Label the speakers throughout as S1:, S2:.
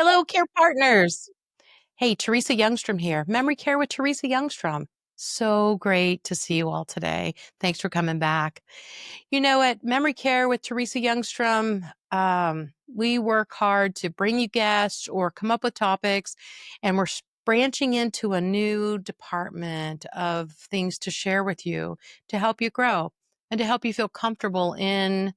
S1: Hello, care partners. Hey, Teresa Youngstrom here. Memory Care with Teresa Youngstrom. So great to see you all today. Thanks for coming back. At Memory Care with Teresa Youngstrom, we work hard to bring you guests or come up with topics, and we're branching into a new department of things to share with you to help you grow and to help you feel comfortable in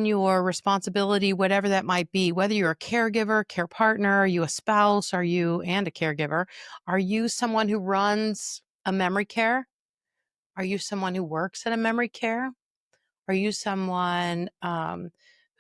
S1: your responsibility, whatever that might be, whether you're a caregiver, care partner, are you a spouse, are you and a caregiver? Are you someone who runs a memory care? Are you someone who works at a memory care? Are you someone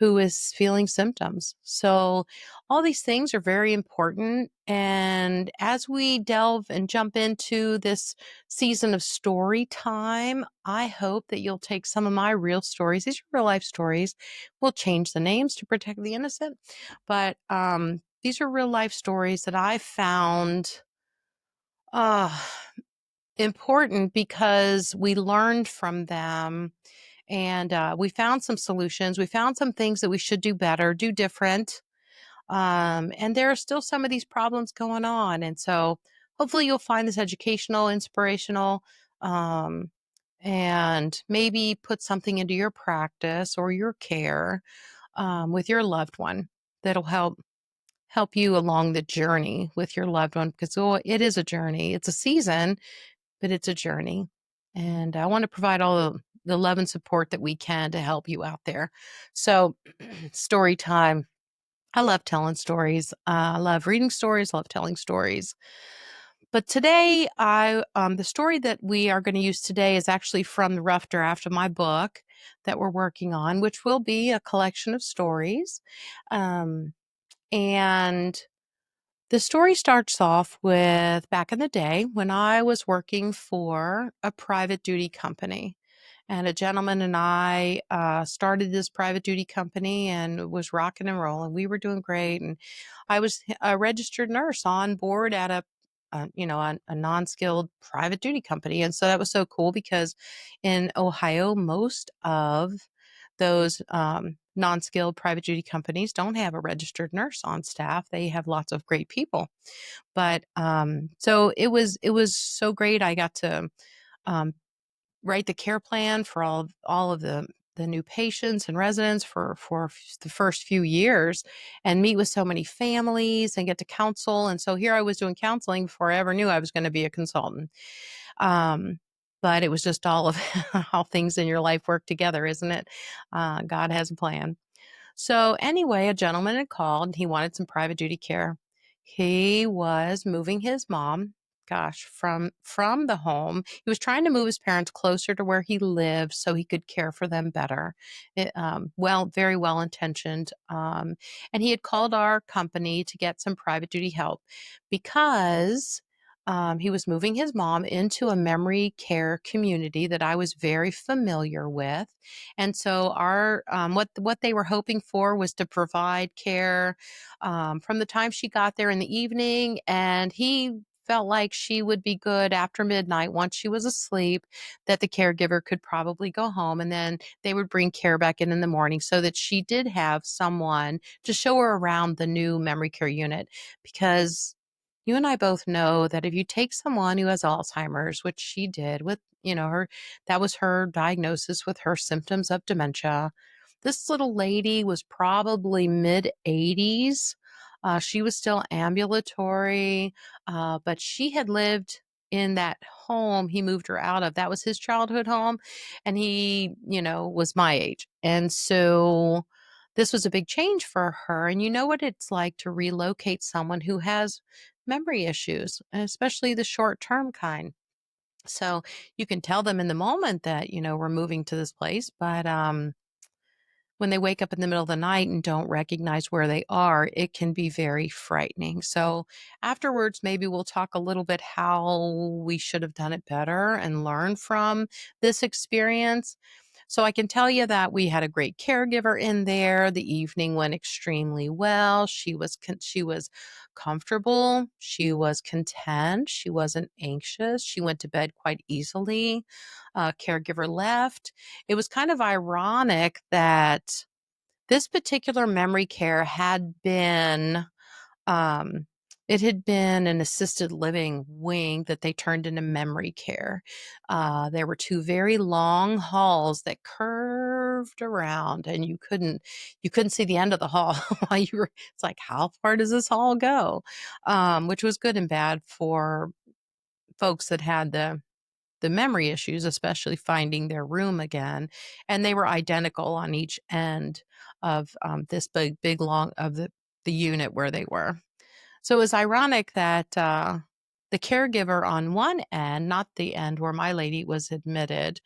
S1: who is feeling symptoms? So, all these things are very important. And as we delve and jump into this season of story time, I hope that you'll take some of my real stories. These are real life stories. We'll change the names to protect the innocent. But these are real life stories that I found uh, important because we learned from them and we found some solutions. We found some things that we should do better, do different. And there are still some of these problems going on. And so hopefully you'll find this educational, inspirational, um, and maybe put something into your practice or your care with your loved one that'll help you along the journey with your loved one because it is a journey. It's a season, but it's a journey. And I want to provide all the love and support that we can to help you out there. So, story time. I love telling stories. I love reading stories, love telling stories. But today, the story that we are going to use today is actually from the rough draft of my book that we're working on, which will be a collection of stories. Um, and the story starts off with back in the day when I was working for a private duty company. And a gentleman and I started this private duty company and it was rocking and rolling. We were doing great. And I was a registered nurse on board at a non-skilled private duty company. And so that was so cool because in Ohio, most of those non-skilled private duty companies don't have a registered nurse on staff. They have lots of great people. But so it was so great. I got to um, write the care plan for all of the new patients and residents for the first few years and meet with so many families and get to counsel. And so here I was doing counseling before I ever knew I was going to be a consultant. Um, but it was just all of how things in your life work together, isn't it? God has a plan. So anyway, a gentleman had called and he wanted some private duty care. He was moving his mom, gosh, from the home. He was trying to move his parents closer to where he lived so he could care for them better. Very well intentioned. And he had called our company to get some private duty help because he was moving his mom into a memory care community that I was very familiar with. And so our what they were hoping for was to provide care from the time she got there in the evening, and he felt like she would be good after midnight once she was asleep, that the caregiver could probably go home, and then they would bring care back in the morning so that she did have someone to show her around the new memory care unit. Because you and I both know that if you take someone who has Alzheimer's, which she did with, her, that was her diagnosis with her symptoms of dementia. This little lady was probably mid 80s. She was still ambulatory, but she had lived in that home he moved her out of. That was his childhood home. And he, was my age. And so this was a big change for her. And you know what it's like to relocate someone who has memory issues, especially the short term kind. So you can tell them in the moment that, we're moving to this place, but when they wake up in the middle of the night and don't recognize where they are, it can be very frightening. So afterwards, maybe we'll talk a little bit how we should have done it better and learn from this experience. So I can tell you that we had a great caregiver in there. The evening went extremely well. She was comfortable. She was content. She wasn't anxious. She went to bed quite easily. Caregiver left. It was kind of ironic that This particular memory care had been um, it had been an assisted living wing that they turned into memory care. There were two very long halls that curved around, and you couldn't see the end of the hall while you were. It's like, how far does this hall go? Which was good and bad for folks that had the memory issues, especially finding their room again. And they were identical on each end of this big long of the unit where they were. So it was ironic that the caregiver on one end, not the end where my lady was admitted,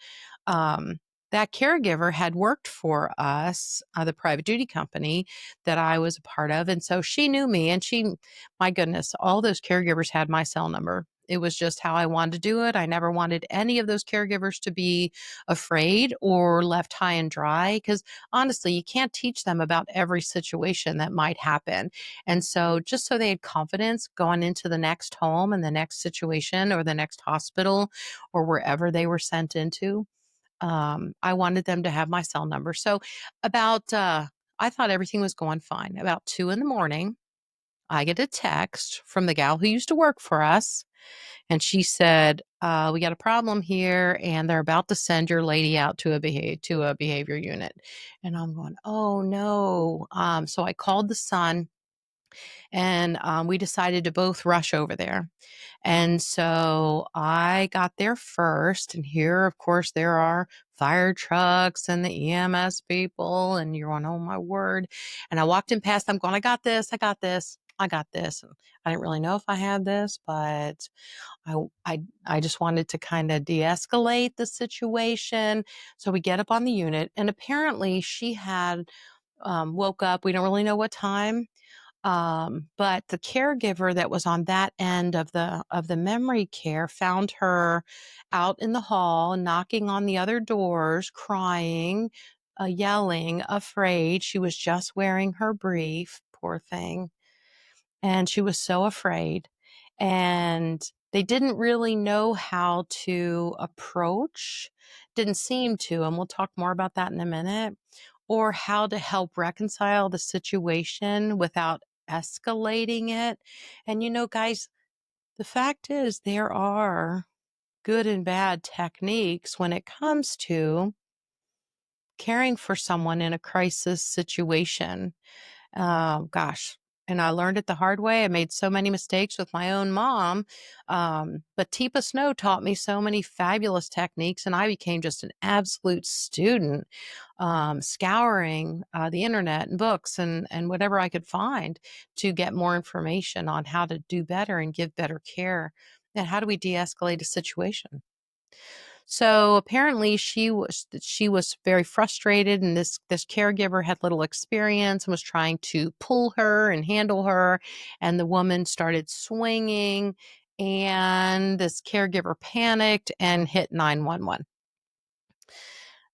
S1: um, that caregiver had worked for us, the private duty company that I was a part of. And so she knew me, and my goodness, all those caregivers had my cell number. It was just how I wanted to do it. I never wanted any of those caregivers to be afraid or left high and dry, because honestly, you can't teach them about every situation that might happen. And so, just so they had confidence going into the next home and the next situation or the next hospital or wherever they were sent into, I wanted them to have my cell number. So, I thought everything was going fine. About 2 in the morning, I get a text from the gal who used to work for us, and she said, "We got a problem here, and they're about to send your lady out to a behavior unit." And I'm going, "Oh no!" So I called the son, and we decided to both rush over there. And so I got there first, and here, of course, there are fire trucks and the EMS people, and you're going, oh my word. And I walked in past them going, I got this, I got this, I got this. And I didn't really know if I had this, but I I just wanted to kind of de-escalate the situation. So we get up on the unit, and apparently she had woke up. We don't really know what time, but the caregiver that was on that end of the memory care found her out in the hall, knocking on the other doors, crying, yelling, afraid. She was just wearing her brief, poor thing, and she was so afraid. And they didn't really know how to approach, didn't seem to, and we'll talk more about that in a minute, or how to help reconcile the situation without escalating it. And guys, the fact is, there are good and bad techniques when it comes to caring for someone in a crisis situation. Gosh, and I learned it the hard way. I made so many mistakes with my own mom. But Teepa Snow taught me so many fabulous techniques, and I became just an absolute student, scouring the internet and books and whatever I could find to get more information on how to do better and give better care. And how do we de-escalate a situation? So apparently she was very frustrated, and this caregiver had little experience and was trying to pull her and handle her, and the woman started swinging, and this caregiver panicked and hit 911.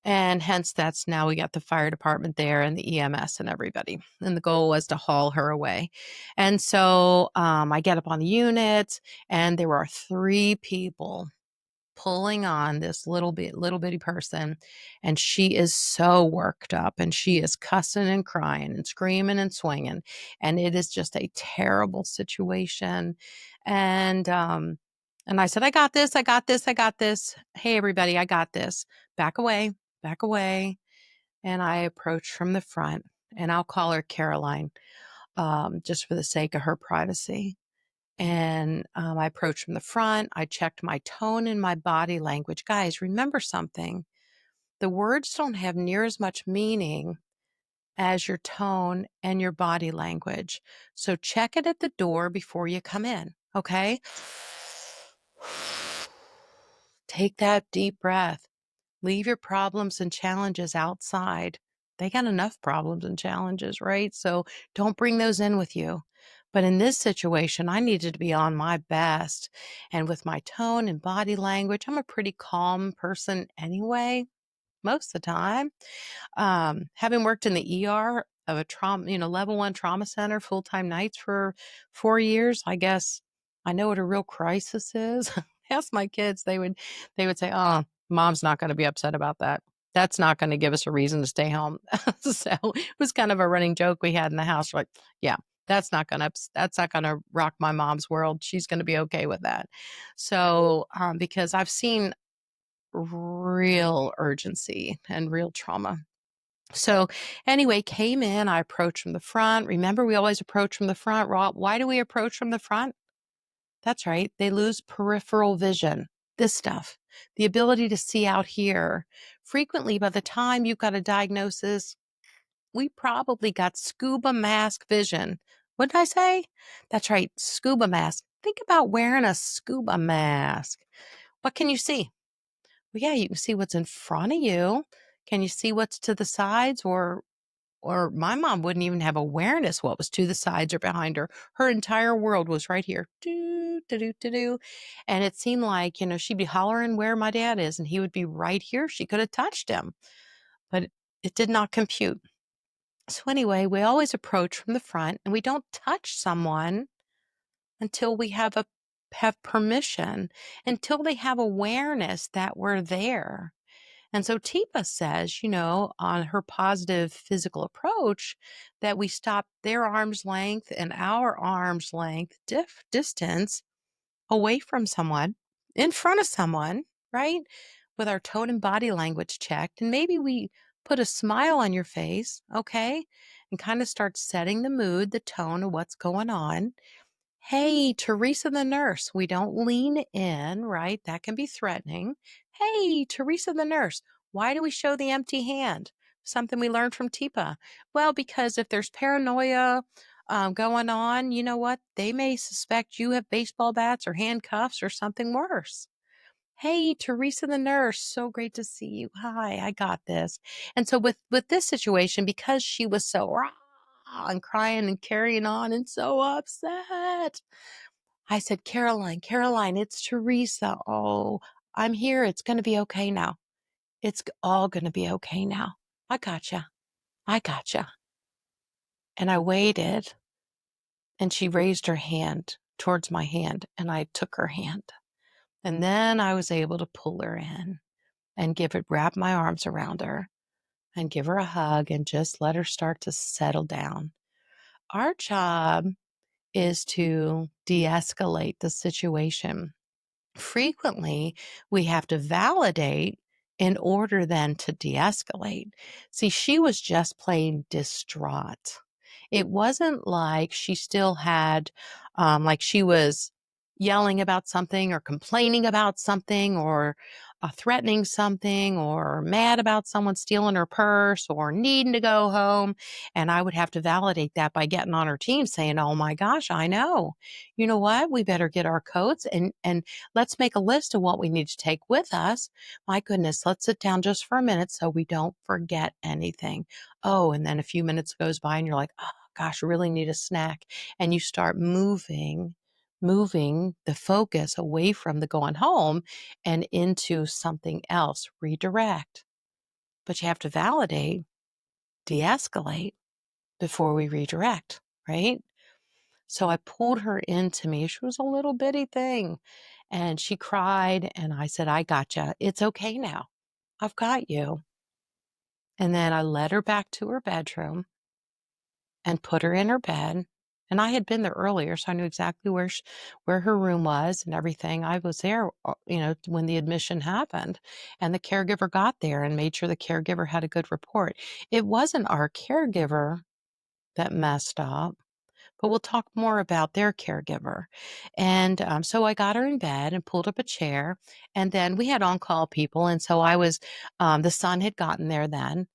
S1: And hence that's now we got the fire department there and the EMS and everybody. And the goal was to haul her away. And so I get up on the unit, and there were three people pulling on this little bitty person, and she is so worked up, and she is cussing and crying and screaming and swinging, and it is just a terrible situation. And I said, I got this, I got this, I got this. Hey everybody, I got this. Back away, back away. And I approached from the front, and I'll call her Caroline, just for the sake of her privacy. And I approached from the front. I checked my tone and my body language. Guys, remember something. The words don't have near as much meaning as your tone and your body language. So check it at the door before you come in, okay? Take that deep breath. Leave your problems and challenges outside. They got enough problems and challenges, right? So don't bring those in with you. But in this situation, I needed to be on my best. And with my tone and body language, I'm a pretty calm person anyway, most of the time. Having worked in the ER of a trauma, level one trauma center, full time nights for 4 years, I guess I know what a real crisis is. Ask my kids, they would say, "Oh, mom's not going to be upset about that." That's not gonna give us a reason to stay home. So, it was kind of a running joke we had in the house, like, "Yeah, that's not gonna rock my mom's world. She's gonna be okay with that." So, because I've seen real urgency and real trauma. So, anyway, came in, I approached from the front. Remember, we always approach from the front. Why do we approach from the front? That's right. They lose peripheral vision. This stuff, the ability to see out here. Frequently, by the time you've got a diagnosis, we probably got scuba mask vision. What did I say? That's right, scuba mask. Think about wearing a scuba mask. What can you see? Well, yeah, you can see what's in front of you. Can you see what's to the sides? Or my mom wouldn't even have awareness what was to the sides or behind her. Her entire world was right here. Do, do, do, do, do. And it seemed like, she'd be hollering where my dad is, and he would be right here. She could have touched him, but it did not compute. So anyway, we always approach from the front, and we don't touch someone until we have permission, until they have awareness that we're there. And so Teepa says, on her positive physical approach, that we stop their arm's length and our arm's length distance away from someone, in front of someone, right? With our tone and body language checked. And maybe we put a smile on your face, okay? And kind of start setting the mood, the tone of what's going on. Hey, Teresa the nurse. We don't lean in, right? That can be threatening. Hey, Teresa the nurse. Why do we show the empty hand? Something we learned from Teepa. Well, because if there's paranoia going on, you know what? They may suspect you have baseball bats or handcuffs or something worse. Hey, Teresa the nurse, so great to see you. Hi, I got this. And so with this situation, because she was so rah and crying and carrying on and so upset, I said, Caroline, Caroline, it's Teresa. Oh, I'm here. It's going to be okay now. All going to be okay now. I gotcha. I gotcha. And I waited, and she raised her hand towards my hand, and I took her hand. And then I was able to pull her in and wrap my arms around her and give her a hug and just let her start to settle down. Our job is to de-escalate the situation. Frequently, we have to validate in order then to de-escalate. See, she was just plain distraught. It wasn't like she still had, like she was yelling about something or complaining about something or threatening something or mad about someone stealing her purse or needing to go home. And I would have to validate that by getting on her team saying, oh my gosh, I know. You know what? We better get our coats and let's make a list of what we need to take with us. My goodness, let's sit down just for a minute so we don't forget anything. Oh, and then a few minutes goes by and you're like, oh gosh, I really need a snack. And you start moving the focus away from the going home and into something else, redirect. But you have to validate, de-escalate before we redirect, right? So I pulled her into me. She was a little bitty thing. And she cried. And I said, I gotcha. It's okay now. I've got you. And then I led her back to her bedroom and put her in her bed. And I had been there earlier, so I knew exactly where her room was and everything. I was there, when the admission happened, and the caregiver got there and made sure the caregiver had a good report. It wasn't our caregiver that messed up, but we'll talk more about their caregiver. And so I got her in bed and pulled up a chair, and then we had on-call people, and so the son had gotten there then.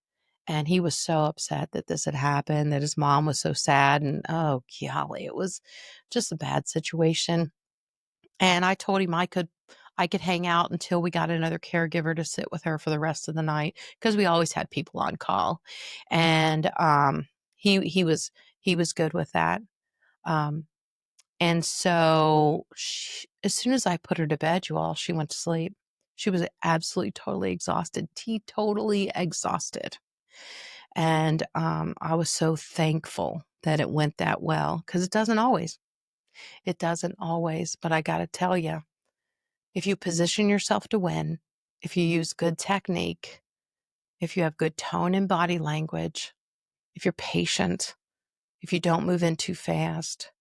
S1: And he was so upset that this had happened, that his mom was so sad. And oh, golly, it was just a bad situation. And I told him I could hang out until we got another caregiver to sit with her for the rest of the night because we always had people on call. And he was good with that. Um, and so as soon as I put her to bed, you all, she went to sleep. She was absolutely, totally exhausted, totally exhausted. And I was so thankful that it went that well because it doesn't always. It doesn't always. But I got to tell you, if you position yourself to win, if you use good technique, if you have good tone and body language, if you're patient, if you don't move in too fast,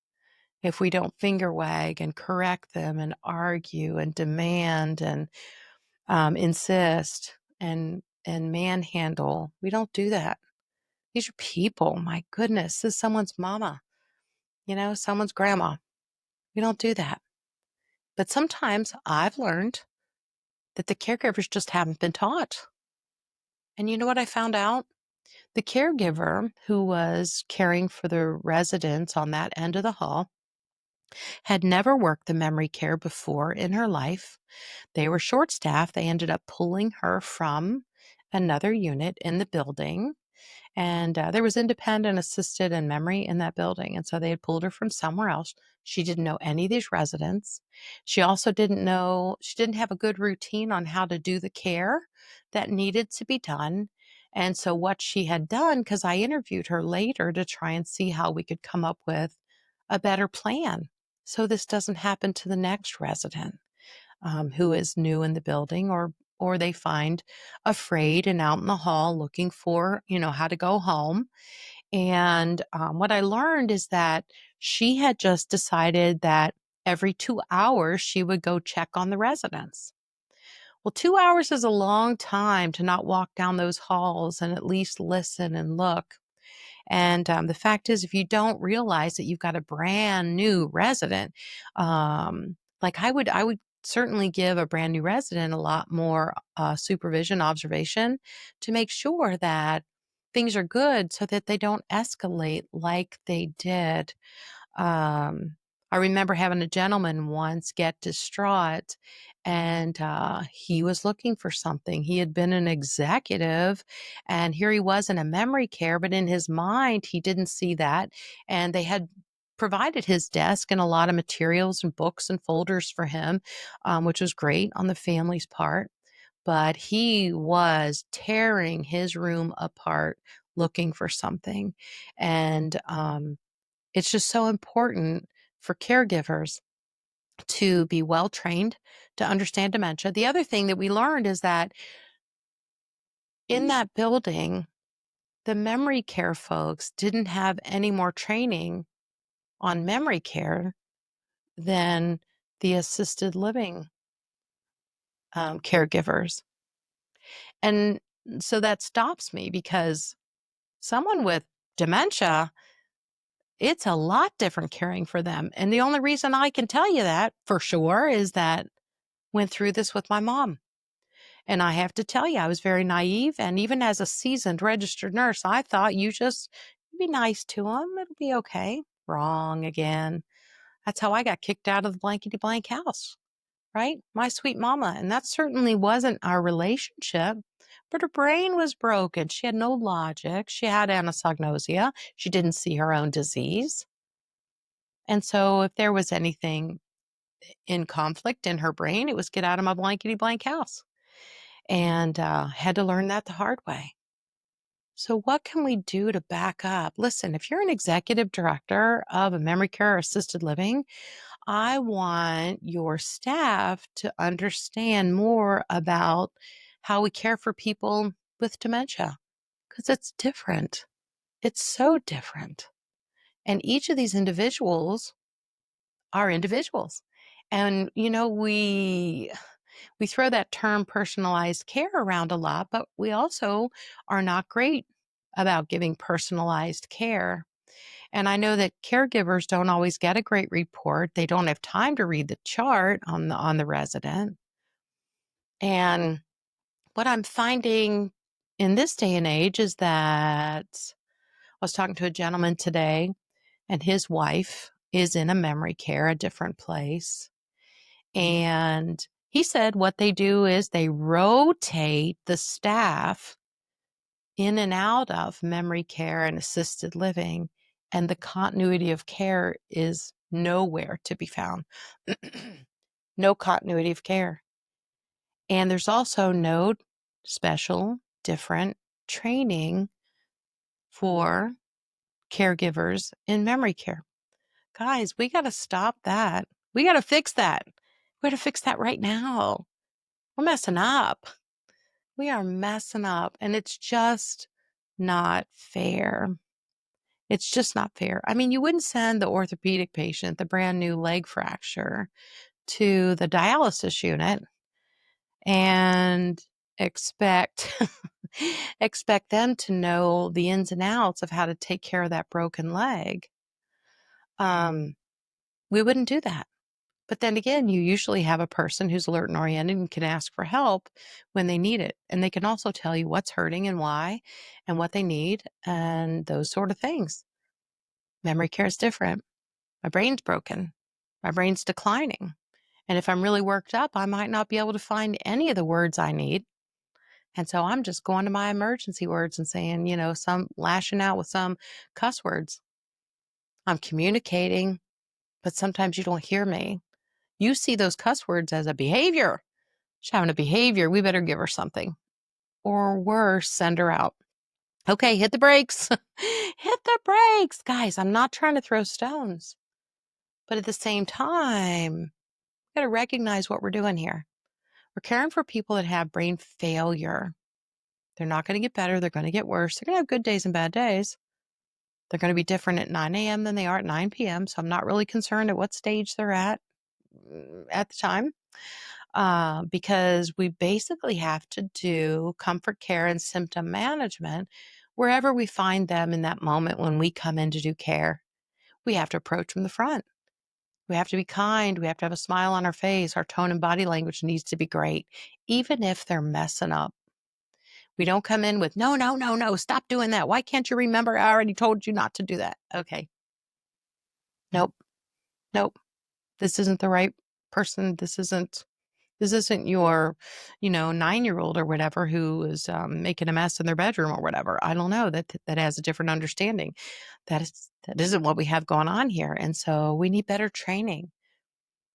S1: if we don't finger wag and correct them and argue and demand and insist and manhandle. We don't do that. These are people. My goodness, this is someone's mama, someone's grandma. We don't do that. But sometimes I've learned that the caregivers just haven't been taught. And you know what I found out? The caregiver who was caring for the residents on that end of the hall had never worked the memory care before in her life. They were short staffed. They ended up pulling her from another unit in the building. And there was independent, assisted, and memory in that building. And so they had pulled her from somewhere else. She didn't know any of these residents. She also she didn't have a good routine on how to do the care that needed to be done. And so what she had done, because I interviewed her later to try and see how we could come up with a better plan so this doesn't happen to the next resident who is new in the building or they find afraid and out in the hall looking for, how to go home. And what I learned is that she had just decided that every 2 hours she would go check on the residents. Well, 2 hours is a long time to not walk down those halls and at least listen and look. And the fact is, if you don't realize that you've got a brand new resident, like I would certainly give a brand new resident a lot more supervision, observation to make sure that things are good so that they don't escalate like they did. um, I remember having a gentleman once get distraught and he was looking for something. He had been an executive and here he was in a memory care, but in his mind, he didn't see that. And they had provided his desk and a lot of materials and books and folders for him, which was great on the family's part. But he was tearing his room apart looking for something. And it's just so important for caregivers to be well trained to understand dementia. The other thing that we learned is that in that building, the memory care folks didn't have any more training on memory care than the assisted living caregivers. And so that stops me because someone with dementia, it's a lot different caring for them. And the only reason I can tell you that for sure is that went through this with my mom. And I have to tell you, I was very naive. And even as a seasoned registered nurse, I thought you just be nice to them. It'll be okay. Wrong again. That's how I got kicked out of the blankety blank house, right? My sweet mama. And that certainly wasn't our relationship. But her brain was broken. She had no logic. She had anosognosia. She didn't see her own disease. And so if there was anything in conflict in her brain, it was get out of my blankety blank house. And had to learn that the hard way. So, what can we do to back up? Listen, if you're an executive director of a memory care or assisted living, I want your staff to understand more about how we care for people with dementia because it's different. It's so different. And each of these individuals are individuals. And, we throw that term personalized care around a lot, but we also are not great about giving personalized care. And I know that caregivers don't always get a great report. They don't have time to read the chart on the resident. And what I'm finding in this day and age is that I was talking to a gentleman today, and his wife is in a memory care, a different place. And he said what they do is they rotate the staff in and out of memory care and assisted living, and the continuity of care is nowhere to be found. No continuity of care. And there's also no special, different training for caregivers in memory care. Guys, we got to stop that. We got to fix that. We got to fix that right now. We're messing up. We are messing up, and it's just not fair. It's just not fair. I mean, you wouldn't send the orthopedic patient, the brand new leg fracture, to the dialysis unit and expect expect them to know the ins and outs of how to take care of that broken leg. We wouldn't do that. But then again, you usually have a person who's alert and oriented and can ask for help when they need it. And they can also tell you what's hurting and why and what they need and those sort of things. Memory care is different. My brain's broken. My brain's declining. And if I'm really worked up, I might not be able to find any of the words I need. And so I'm just going to my emergency words and saying, some lashing out with some cuss words. I'm communicating, but sometimes you don't hear me. You see those cuss words as a behavior. She's having a behavior. We better give her something. Or worse, send her out. Okay, hit the brakes. Hit the brakes. Guys, I'm not trying to throw stones. But at the same time, we got to recognize what we're doing here. We're caring for people that have brain failure. They're not going to get better. They're going to get worse. They're going to have good days and bad days. They're going to be different at 9 a.m. than they are at 9 p.m. So I'm not really concerned at what stage they're at the time. Because we basically have to do comfort care and symptom management wherever we find them in that moment when we come in to do care. We have to approach from the front. We have to be kind. We have to have a smile on our face. Our tone and body language needs to be great, even if they're messing up. We don't come in with, no, no, no, no, stop doing that. Why can't you remember? I already told you not to do that. Okay. Nope. Nope. This isn't the right person. This isn't your, 9-year-old or whatever who is making a mess in their bedroom or whatever. I don't know, that has a different understanding. That isn't what we have going on here. And so we need better training.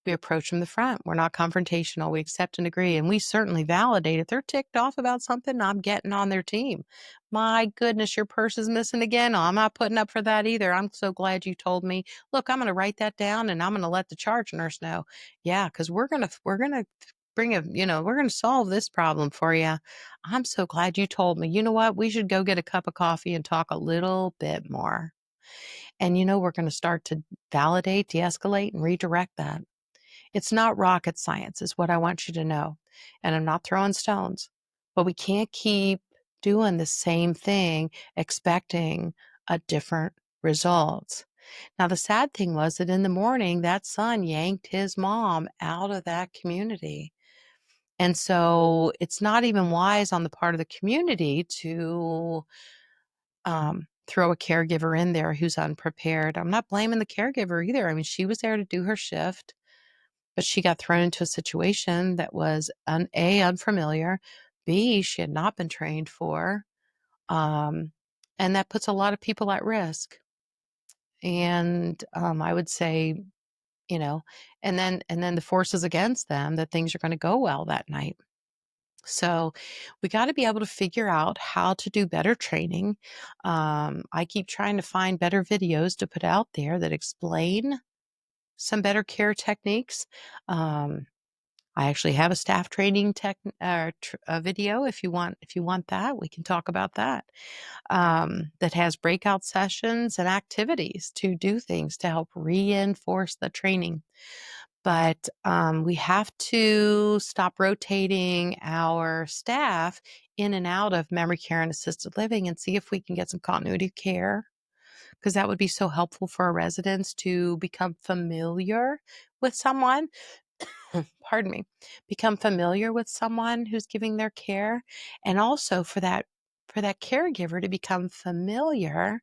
S1: We approach from the front. We're not confrontational. We accept and agree. And we certainly validate if they're ticked off about something, I'm getting on their team. My goodness, your purse is missing again. Oh, I'm not putting up for that either. I'm so glad you told me. Look, I'm going to write that down and I'm going to let the charge nurse know. Yeah, because we're going to bring we're going to solve this problem for you. I'm so glad you told me. You know what? We should go get a cup of coffee and talk a little bit more. And we're going to start to validate, de-escalate, and redirect that. It's not rocket science, is what I want you to know. And I'm not throwing stones, but we can't keep doing the same thing, expecting a different result. Now, the sad thing was that in the morning, that son yanked his mom out of that community. And so it's not even wise on the part of the community to throw a caregiver in there who's unprepared. I'm not blaming the caregiver either. I mean, she was there to do her shift. But she got thrown into a situation that was A, unfamiliar, B, she had not been trained for, and that puts a lot of people at risk. And I would say, you know, and then the forces against them that things are going to go well that night. So we got to be able to figure out how to do better training. I keep trying to find better videos to put out there that explain some better care techniques. I actually have a staff training video. If you want that, we can talk about that. That has breakout sessions and activities to do things to help reinforce the training. But we have to stop rotating our staff in and out of memory care and assisted living and see if we can get some continuity of care, because that would be so helpful for our residents to become familiar with someone. Pardon me, become familiar with someone who's giving their care, and also for that caregiver to become familiar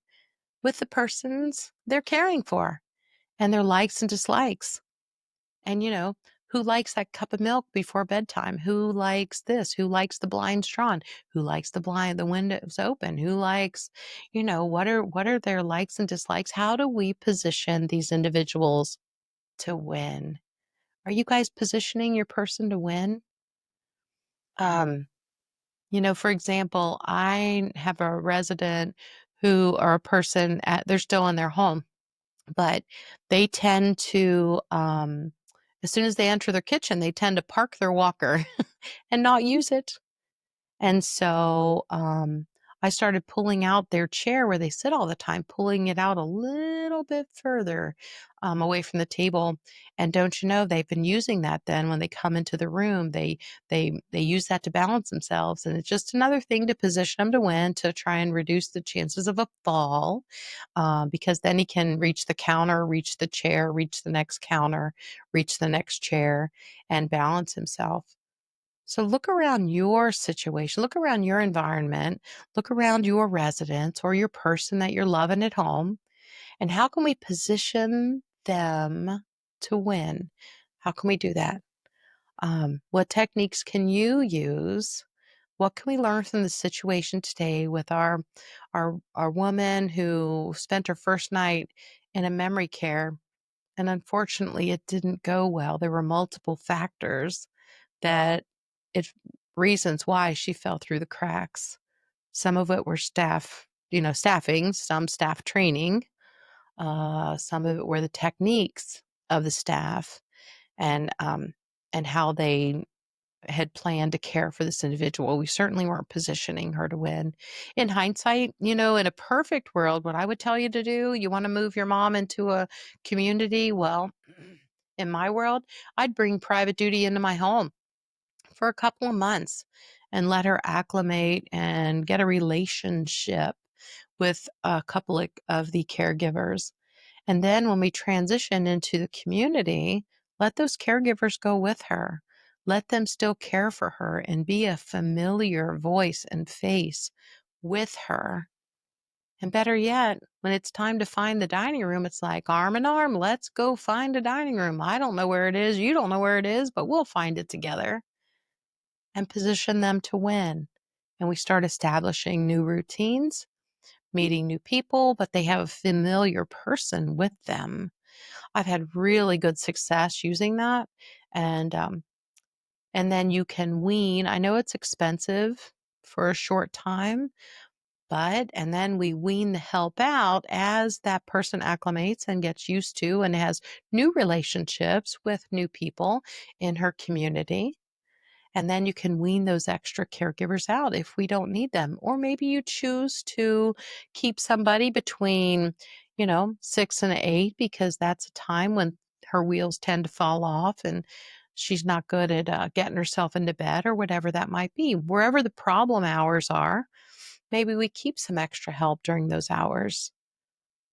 S1: with the persons they're caring for and their likes and dislikes. And who likes that cup of milk before bedtime? Who likes this? Who likes the blinds drawn? Who likes the windows open? Who likes, what are their likes and dislikes? How do we position these individuals to win? Are you guys positioning your person to win? Um, for example, I have a resident who or a person they're still in their home, but they tend to, as soon as they enter their kitchen, they tend to park their walker and not use it. And so, I started pulling out their chair where they sit all the time, pulling it out a little bit further, away from the table. And don't you know, they've been using that then when they come into the room, they use that to balance themselves. And it's just another thing to position them to win, to try and reduce the chances of a fall, because then he can reach the counter, reach the chair, reach the next counter, reach the next chair, and balance himself. So look around your situation, look around your environment, look around your residence or your person that you're loving at home, and how can we position them to win? How can we do that? What techniques can you use? What can we learn from the situation today with our woman who spent her first night in a memory care, and unfortunately it didn't go well. There were multiple factors that it reasons why she fell through the cracks. Some of it were staffing, some staff training, some of it were the techniques of the staff and how they had planned to care for this individual. We certainly weren't positioning her to win. In hindsight, in a perfect world, what I would tell you to do, you want to move your mom into a community? Well, in my world, I'd bring private duty into my home for a couple of months and let her acclimate and get a relationship with a couple of the caregivers. And then when we transition into the community, let those caregivers go with her. Let them still care for her and be a familiar voice and face with her. And better yet, when it's time to find the dining room, it's like arm in arm, let's go find a dining room. I don't know where it is. You don't know where it is, but we'll find it together and position them to win. And we start establishing new routines, meeting new people, but they have a familiar person with them. I've had really good success using that. And and then you can wean. I know it's expensive for a short time, but and then we wean the help out as that person acclimates and gets used to and has new relationships with new people in her community. And then you can wean those extra caregivers out if we don't need them. Or maybe you choose to keep somebody between, 6 and 8 because that's a time when her wheels tend to fall off and she's not good at getting herself into bed or whatever that might be. Wherever the problem hours are, maybe we keep some extra help during those hours.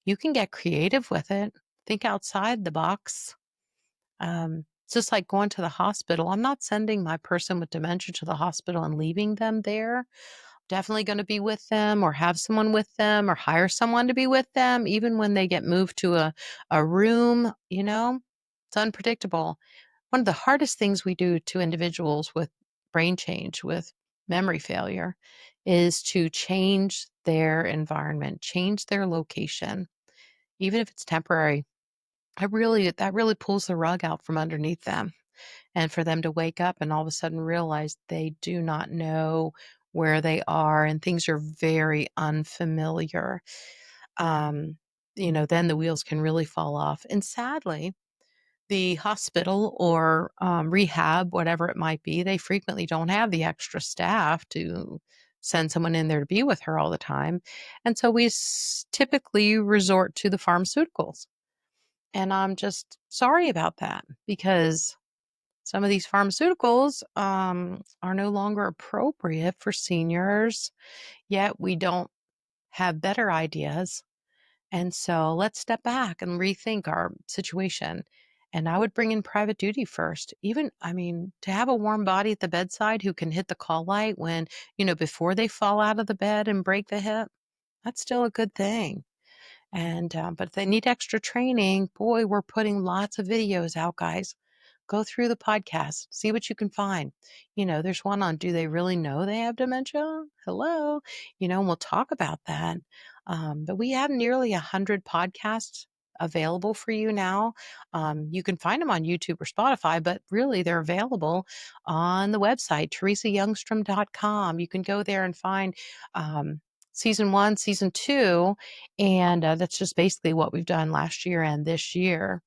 S1: You can get creative with it. Think outside the box. It's just like going to the hospital. I'm not sending my person with dementia to the hospital and leaving them there. Definitely going to be with them or have someone with them or hire someone to be with them, even when they get moved to a room, it's unpredictable. One of the hardest things we do to individuals with brain change, with memory failure, is to change their environment, change their location, even if it's temporary. That really pulls the rug out from underneath them, and for them to wake up and all of a sudden realize they do not know where they are and things are very unfamiliar. Um, then the wheels can really fall off. And sadly, the hospital or rehab, whatever it might be, they frequently don't have the extra staff to send someone in there to be with her all the time. And so we typically resort to the pharmaceuticals. And I'm just sorry about that because some of these pharmaceuticals are no longer appropriate for seniors, yet we don't have better ideas. And so let's step back and rethink our situation. And I would bring in private duty first. Even, I mean, to have a warm body at the bedside who can hit the call light when, before they fall out of the bed and break the hip, that's still a good thing. And, but if they need extra training, boy, we're putting lots of videos out, guys. Go through the podcast, see what you can find. There's one on do they really know they have dementia? Hello. And we'll talk about that. But we have nearly 100 podcasts available for you now. You can find them on YouTube or Spotify, but really they're available on the website, teresayoungstrom.com. You can go there and find season 1, season 2, and that's just basically what we've done last year and this year.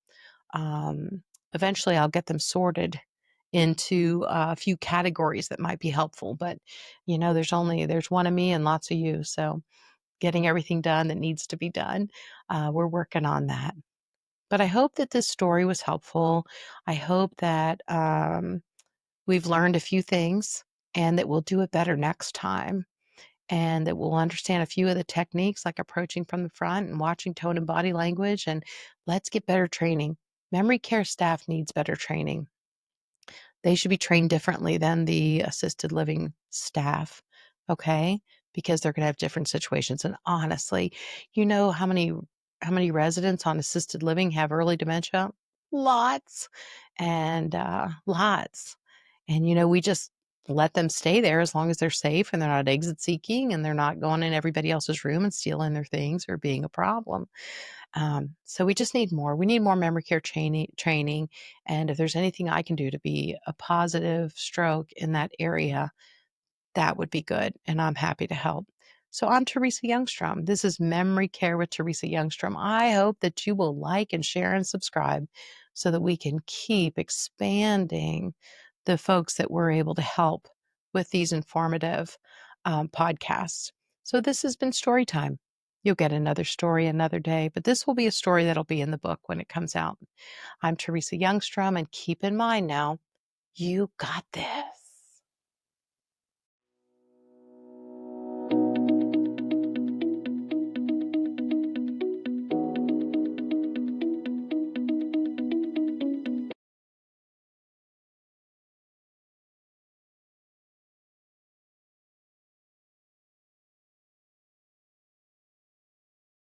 S1: Um, Eventually, I'll get them sorted into a few categories that might be helpful. But, there's one of me and lots of you. So getting everything done that needs to be done, we're working on that. But I hope that this story was helpful. I hope that we've learned a few things and that we'll do it better next time and that we'll understand a few of the techniques like approaching from the front and watching tone and body language. And let's get better training. Memory care staff needs better training. They should be trained differently than the assisted living staff, okay? Because they're gonna have different situations, and honestly, you know how many residents on assisted living have early dementia? Lots, and, lots. And, we just let them stay there as long as they're safe and they're not exit seeking and they're not going in everybody else's room and stealing their things or being a problem. So we just need more. We need more memory care training. And if there's anything I can do to be a positive stroke in that area, that would be good. And I'm happy to help. So I'm Teresa Youngstrom. This is Memory Care with Teresa Youngstrom. I hope that you will like and share and subscribe so that we can keep expanding the folks that we're able to help with these informative podcasts. So this has been Storytime. You'll get another story another day, but this will be a story that'll be in the book when it comes out. I'm Teresa Youngstrom, and keep in mind now, you got this.